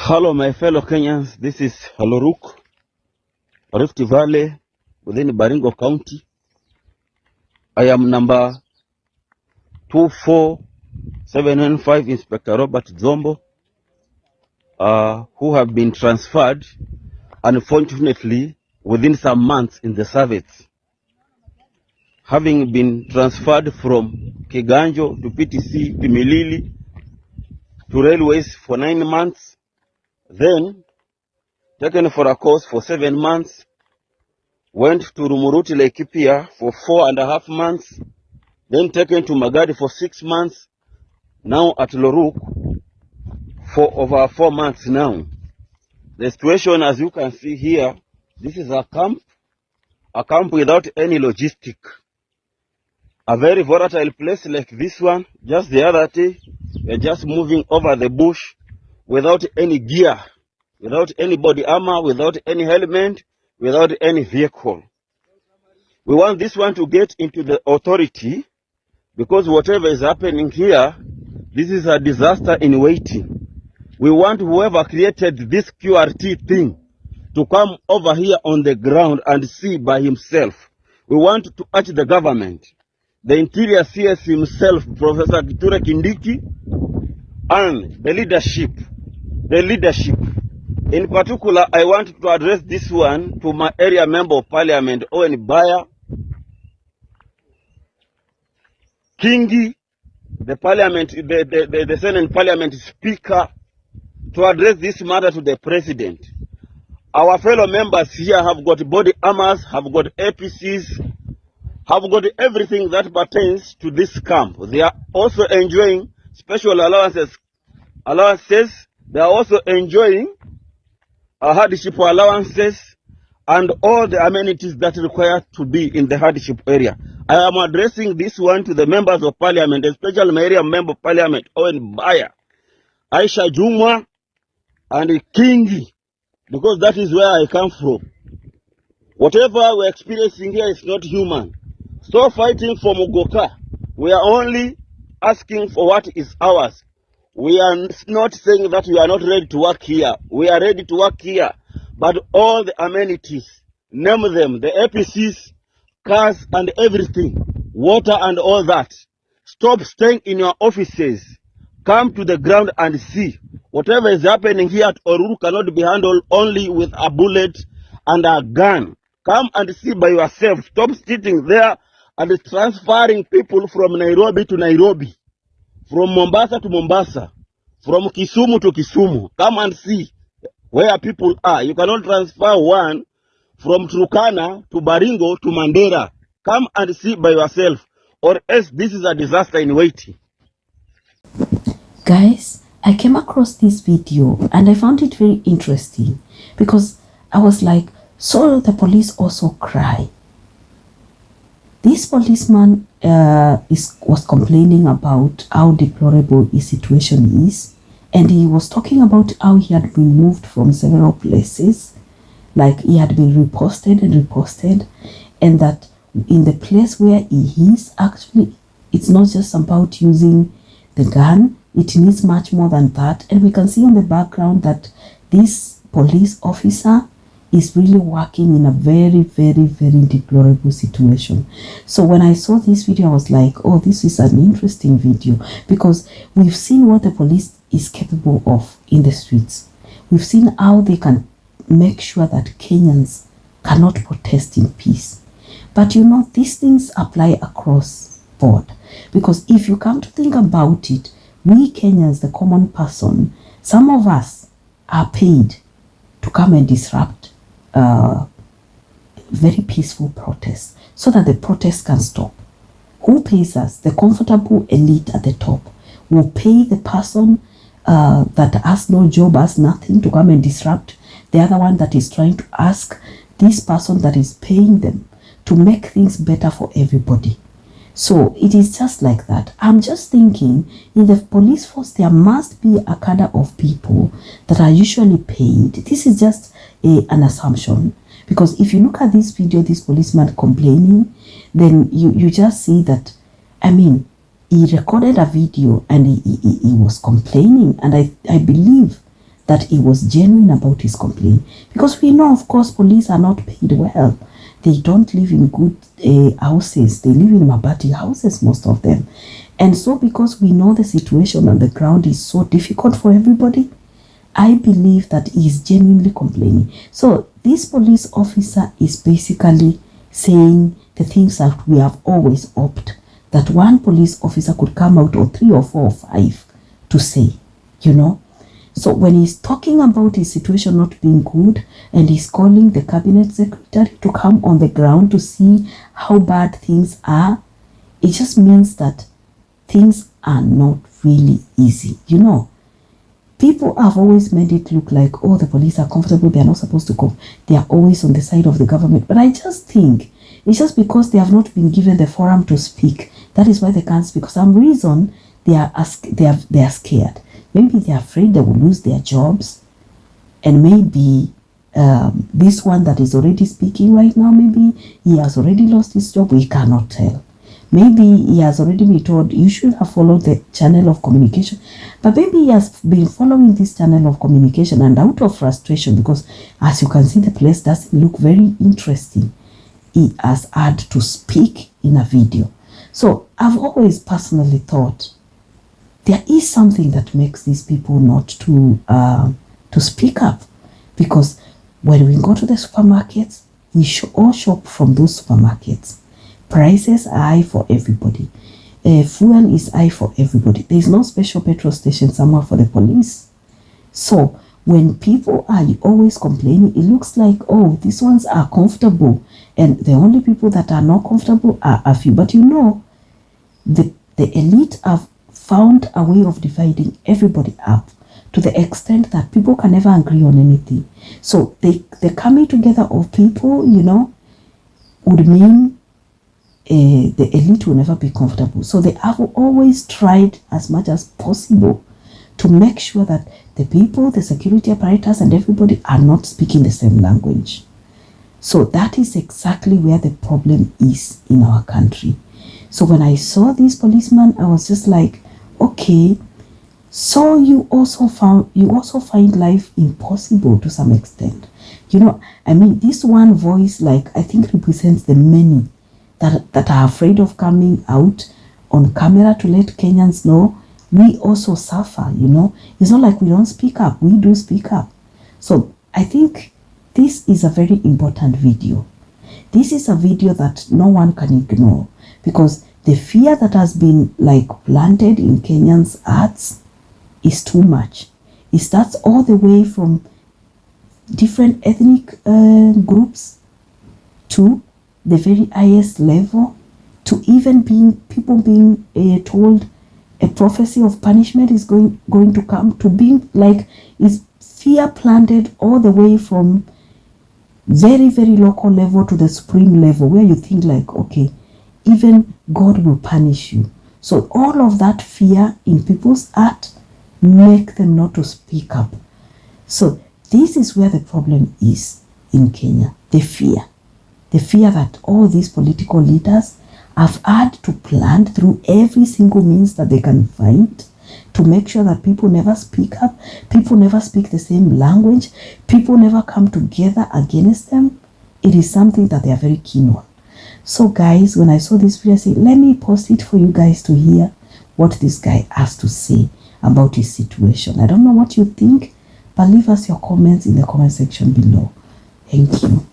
Hello, my fellow Kenyans. This is Haloruk, Rift Valley, within Baringo County. I am number 24795, Inspector Robert Zombo, who have been transferred, unfortunately, within some months in the service. Having been transferred from Kiganjo to PTC to Milili to railways for 9 months, then taken for a course for 7 months, went to Rumuruti Laikipia for 4.5 months, then taken to Magadi for 6 months, now at Loruk for over 4 months now. The situation, as you can see here, this is a camp without any logistic. A very volatile place like this one. Just the other day, we're just moving over the bush without any gear, without any body armor, without any helmet, without any vehicle. We want this one to get into the authority, because whatever is happening here, this is a disaster in waiting. We want whoever created this QRT thing to come over here on the ground and see by himself. We want to urge the government, the Interior CS himself, Professor Kindiki, and the leadership. In particular, I want to address this one to my area member of parliament, Owen Baya, Kingi, the parliament, the Senate parliament speaker, to address this matter to the president. Our fellow members here have got body armors, have got APCs, have got everything that pertains to this camp. They are also enjoying special allowances. They are also enjoying hardship allowances and all the amenities that require to be in the hardship area. I am addressing this one to the members of parliament, especially my area member of parliament, Owen Baya, Aisha Jumwa, and Kingi, because that is where I come from. Whatever we're experiencing here is not human. Stop fighting for Mugoka. We are only asking for what is ours. We are not saying that we are not ready to work here. We are ready to work here. But all the amenities, name them, the APCs, cars and everything, water and all that. Stop staying in your offices. Come to the ground and see. Whatever is happening here at Oruru cannot be handled only with a bullet and a gun. Come and see by yourself. Stop sitting there and transferring people from Nairobi to Nairobi, from Mombasa to Mombasa, from Kisumu to Kisumu. Come and see where people are. You cannot transfer one from Turkana to Baringo to Mandera. Come and see by yourself, or else this is a disaster in waiting. Guys, I came across this video and I found it very interesting, because I was like, so the police also cry. This policeman was complaining about how deplorable his situation is, and he was talking about how he had been moved from several places, like he had been reposted, and that in the place where he is, actually, it's not just about using the gun, it needs much more than that. And we can see on the background that this police officer is really working in a very, very, very deplorable situation. So when I saw this video, I was like, oh, this is an interesting video, because we've seen what the police is capable of in the streets. We've seen how they can make sure that Kenyans cannot protest in peace. But you know, these things apply across board, because if you come to think about it, we Kenyans, the common person, some of us are paid to come and disrupt very peaceful protests so that the protests can stop. Who pays us? The comfortable elite at the top will pay the person that has no job, has nothing, to come and disrupt the other one that is trying to ask this person that is paying them to make things better for everybody. So it is just like that. I'm just thinking, in the police force, there must be a cadre of people that are usually paid. This is just an assumption, because if you look at this video, this policeman complaining, then you just see that, I mean, he recorded a video and he was complaining, and I believe that he was genuine about his complaint. Because we know, of course, police are not paid well. They don't live in good houses. They live in mabati houses, most of them. And so because we know the situation on the ground is so difficult for everybody, I believe that he is genuinely complaining. So this police officer is basically saying the things that we have always hoped that one police officer could come out, or 3 or 4 or 5, to say, you know. So when he's talking about his situation not being good, and he's calling the cabinet secretary to come on the ground to see how bad things are, it just means that things are not really easy, you know. People have always made it look like, oh, the police are comfortable, they are not supposed to come, they are always on the side of the government. But I just think it's just because they have not been given the forum to speak. That is why they can't speak. For some reason, they are scared. Maybe they are afraid they will lose their jobs. And maybe this one that is already speaking right now, maybe he has already lost his job. We cannot tell. Maybe he has already been told, you should have followed the channel of communication. But maybe he has been following this channel of communication, and out of frustration, because as you can see, the place doesn't look very interesting, he has had to speak in a video. So I've always personally thought there is something that makes these people not to speak up, because when we go to the supermarkets, we all shop from those supermarkets. Prices are high for everybody. Fuel is high for everybody. There is no special petrol station somewhere for the police. So when people are always complaining, it looks like, oh, these ones are comfortable, and the only people that are not comfortable are a few. But you know, the elite have found a way of dividing everybody up to the extent that people can never agree on anything. So the coming together of people, you know, would mean the elite will never be comfortable. So they have always tried as much as possible to make sure that the people, the security apparatus, and everybody are not speaking the same language. So that is exactly where the problem is in our country. So when I saw this policeman, I was just like, okay, so you also find life impossible to some extent. You know, I mean, this one voice, like, I think represents the many that are afraid of coming out on camera to let Kenyans know we also suffer, you know. It's not like we don't speak up, we do speak up. So I think this is a very important video. This is a video that no one can ignore, because the fear that has been like planted in Kenyans' hearts is too much. It starts all the way from different ethnic groups to the very highest level, to even people being told a prophecy of punishment is going to come, to being like, is fear planted all the way from very, very local level to the supreme level, where you think like, okay, even God will punish you. So all of that fear in people's heart make them not to speak up. So this is where the problem is in Kenya, the fear. The fear that all these political leaders have had to plant through every single means that they can find to make sure that people never speak up, people never speak the same language, people never come together against them. It is something that they are very keen on. So guys, when I saw this video, I said, let me post it for you guys to hear what this guy has to say about his situation. I don't know what you think, but leave us your comments in the comment section below. Thank you.